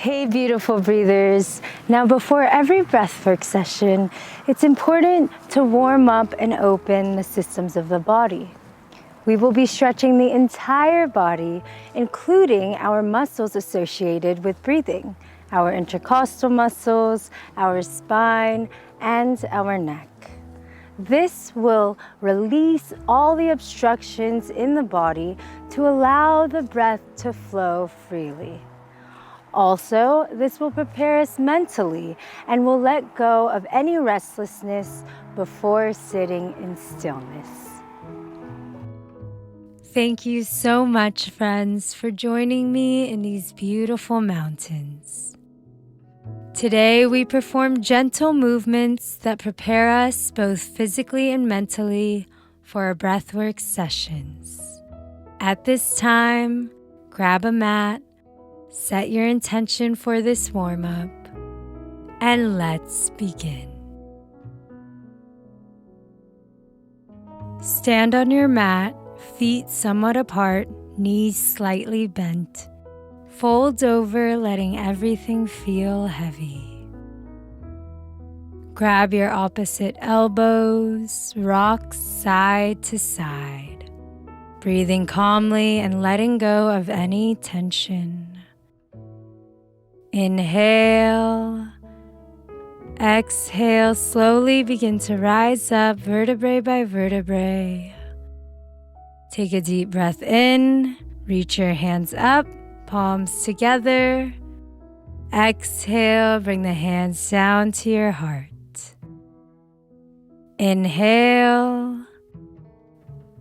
Hey beautiful breathers. Now before every breathwork session, it's important to warm up and open the systems of the body. We will be stretching the entire body, including our muscles associated with breathing, our intercostal muscles, our spine, and our neck. This will release all the obstructions in the body to allow the breath to flow freely. Also, this will prepare us mentally and will let go of any restlessness before sitting in stillness. Thank you so much, friends, for joining me in these beautiful mountains. Today, we perform gentle movements that prepare us both physically and mentally for our breathwork sessions. At this time, grab a mat, set your intention for this warm-up, and let's begin. Stand on your mat, feet somewhat apart, knees slightly bent. Fold over, letting everything feel heavy. Grab your opposite elbows, rock side to side, breathing calmly and letting go of any tension. Inhale, exhale, slowly begin to rise up vertebrae by vertebrae. Take a deep breath in, reach your hands up, palms together. Exhale, bring the hands down to your heart. Inhale,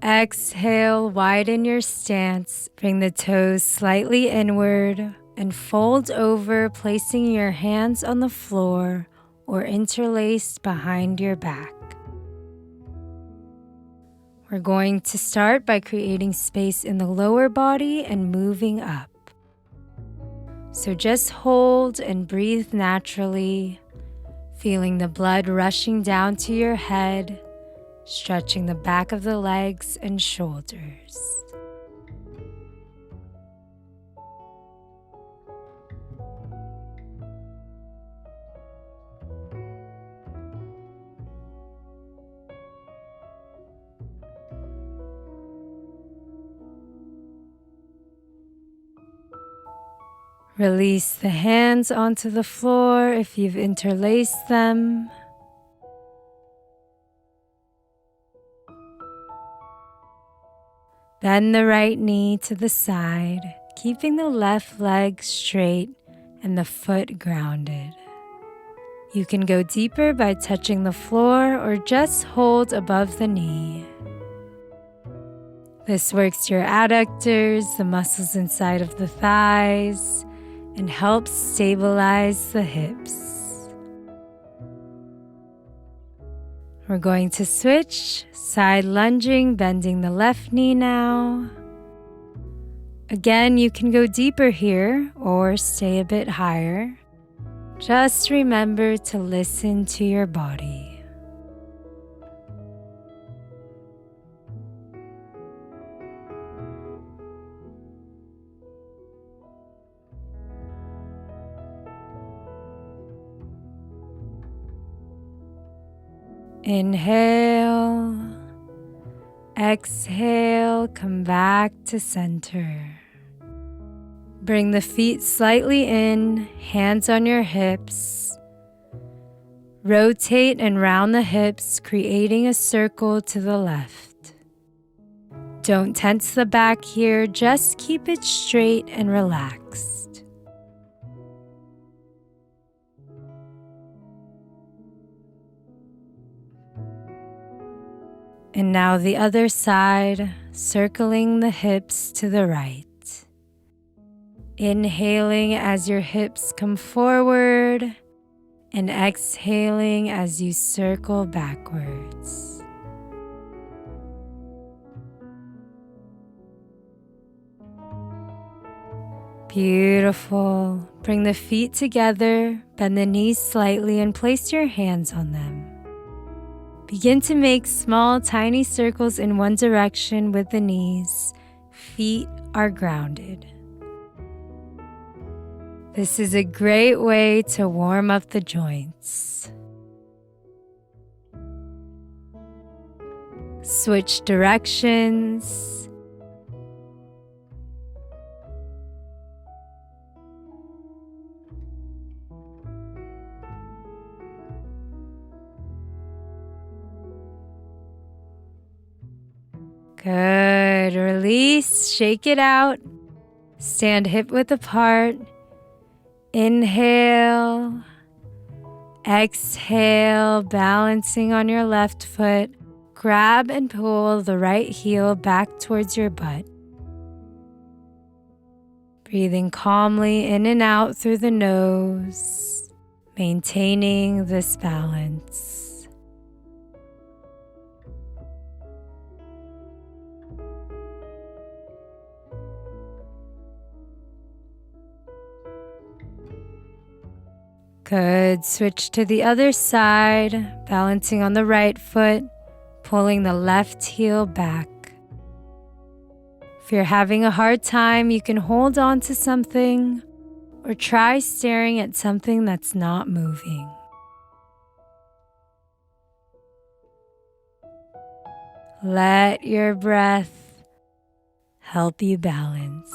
exhale, widen your stance, bring the toes slightly inward, and fold over, placing your hands on the floor or interlaced behind your back. We're going to start by creating space in the lower body and moving up. So just hold and breathe naturally, feeling the blood rushing down to your head, stretching the back of the legs and shoulders. Release the hands onto the floor if you've interlaced them. Bend the right knee to the side, keeping the left leg straight and the foot grounded. You can go deeper by touching the floor or just hold above the knee. This works your adductors, the muscles inside of the thighs, and helps stabilize the hips. We're going to switch, side lunging, bending the left knee now. Again, you can go deeper here or stay a bit higher. Just remember to listen to your body. Inhale, exhale, come back to center. Bring the feet slightly in, hands on your hips. Rotate and round the hips, creating a circle to the left. Don't tense the back here, just keep it straight and relaxed. And now the other side, circling the hips to the right. Inhaling as your hips come forward and exhaling as you circle backwards. Beautiful. Bring the feet together, bend the knees slightly and place your hands on them. Begin to make small, tiny circles in one direction with the knees. Feet are grounded. This is a great way to warm up the joints. Switch directions. Good. Release. Shake it out. Stand hip width apart. Inhale. Exhale, balancing on your left foot. Grab and pull the right heel back towards your butt. Breathing calmly in and out through the nose, maintaining this balance. Good. Switch to the other side, balancing on the right foot, pulling the left heel back. If you're having a hard time, you can hold on to something or try staring at something that's not moving. Let your breath help you balance.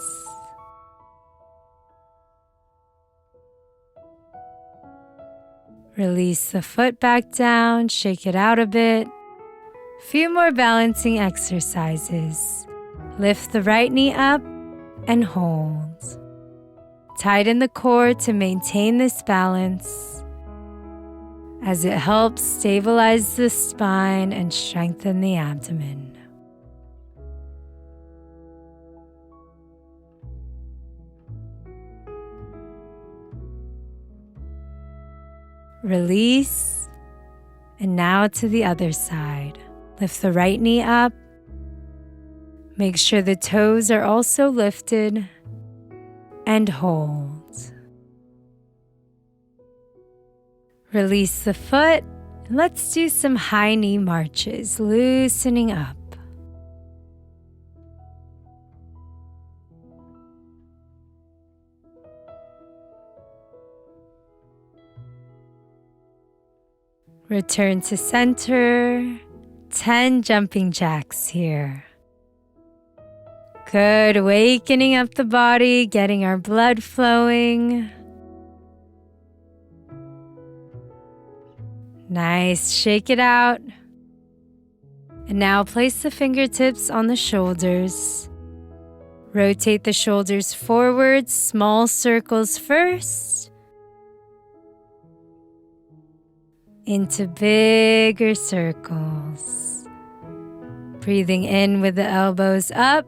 Release the foot back down, shake it out a bit. A few more balancing exercises. Lift the right knee up and hold. Tighten the core to maintain this balance as it helps stabilize the spine and strengthen the abdomen. Release, and now to the other side. Lift the right knee up. Make sure the toes are also lifted, and hold. Release the foot. Let's do some high knee marches, loosening up. Return to center. 10 jumping jacks here. Good. Awakening up the body, getting our blood flowing. Nice. Shake it out. And now place the fingertips on the shoulders. Rotate the shoulders forward, small circles first. Into bigger circles. Breathing in with the elbows up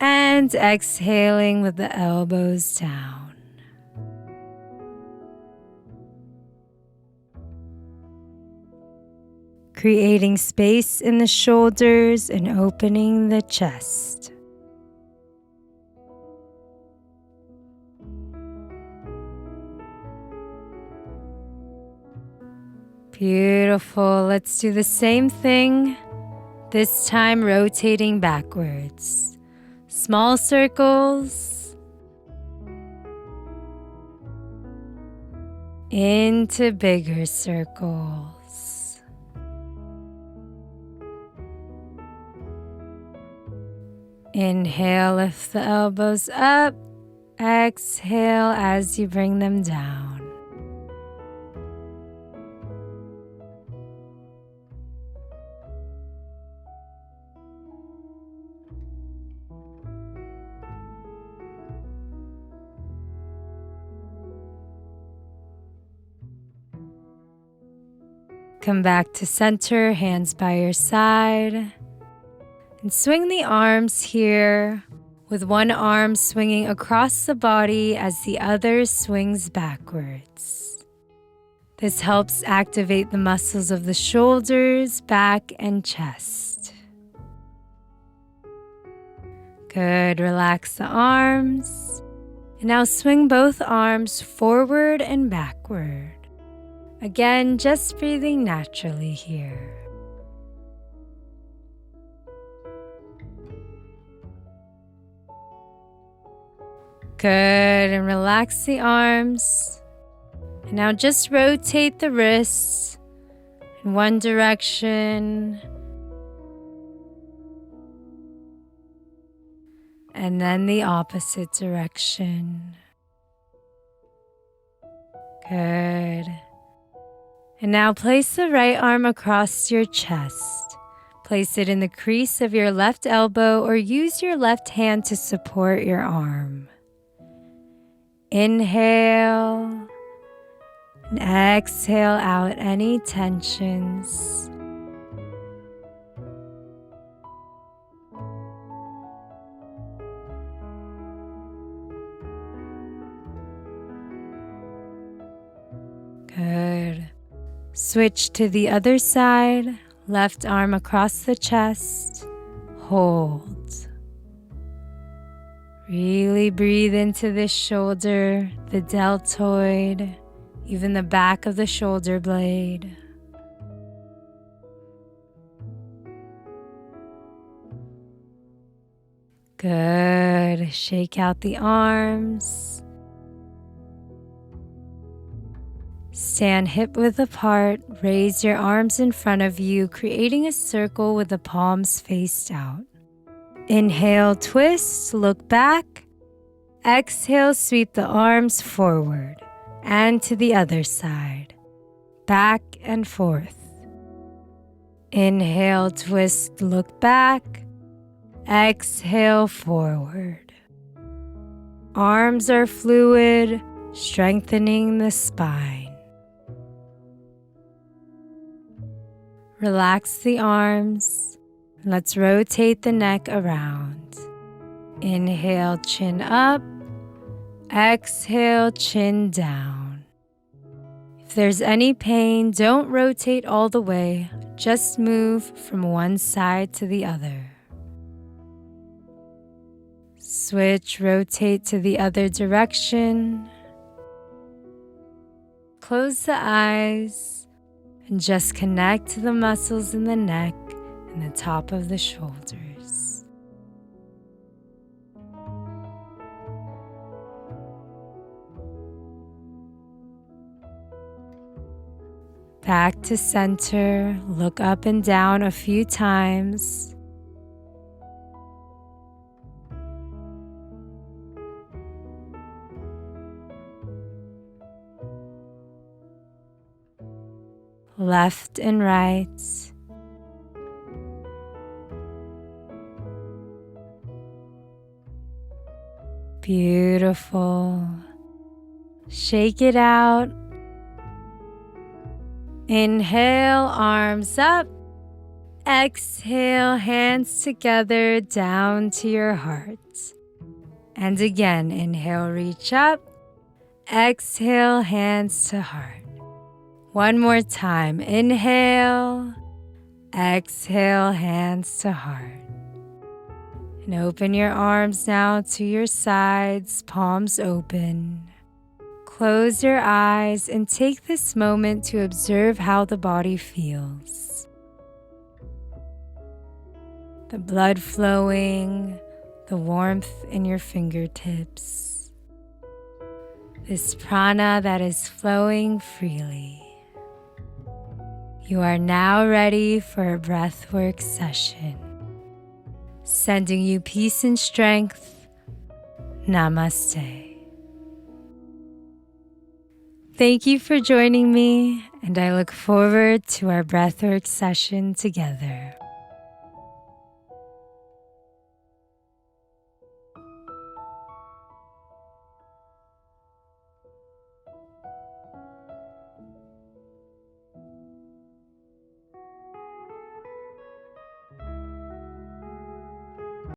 and exhaling with the elbows down. Creating space in the shoulders and opening the chest. Beautiful. Let's do the same thing, this time rotating backwards. Small circles into bigger circles. Inhale, lift the elbows up. Exhale as you bring them down. Come back to center, hands by your side. And swing the arms here, with one arm swinging across the body as the other swings backwards. This helps activate the muscles of the shoulders, back, and chest. Good. Relax the arms. And now swing both arms forward and backward. Again, just breathing naturally here. Good, and relax the arms. And now just rotate the wrists in one direction and then the opposite direction. Good. And now place the right arm across your chest. Place it in the crease of your left elbow or use your left hand to support your arm. Inhale and exhale out any tensions. Good. Switch to the other side. Left arm across the chest. Hold. Really breathe into this shoulder, the deltoid, even the back of the shoulder blade. Good. Shake out the arms. Stand hip width apart. Raise your arms in front of you, creating a circle with the palms faced out. Inhale, twist, look back. Exhale, sweep the arms forward and to the other side, back and forth. Inhale, twist, look back. Exhale, forward. Arms are fluid, strengthening the spine. Relax the arms. Let's rotate the neck around. Inhale, chin up. Exhale, chin down. If there's any pain, don't rotate all the way. Just move from one side to the other. Switch, rotate to the other direction. Close the eyes. And just connect to the muscles in the neck and the top of the shoulders. Back to center. Look up and down a few times. Left and right. Beautiful. Shake it out. Inhale, arms up. Exhale, hands together down to your heart. And again, inhale, reach up. Exhale, hands to heart. One more time. Inhale. Exhale, hands to heart. And open your arms now to your sides, palms open. Close your eyes and take this moment to observe how the body feels. The blood flowing, the warmth in your fingertips. This prana that is flowing freely. You are now ready for a breathwork session. Sending you peace and strength. Namaste. Thank you for joining me, and I look forward to our breathwork session together.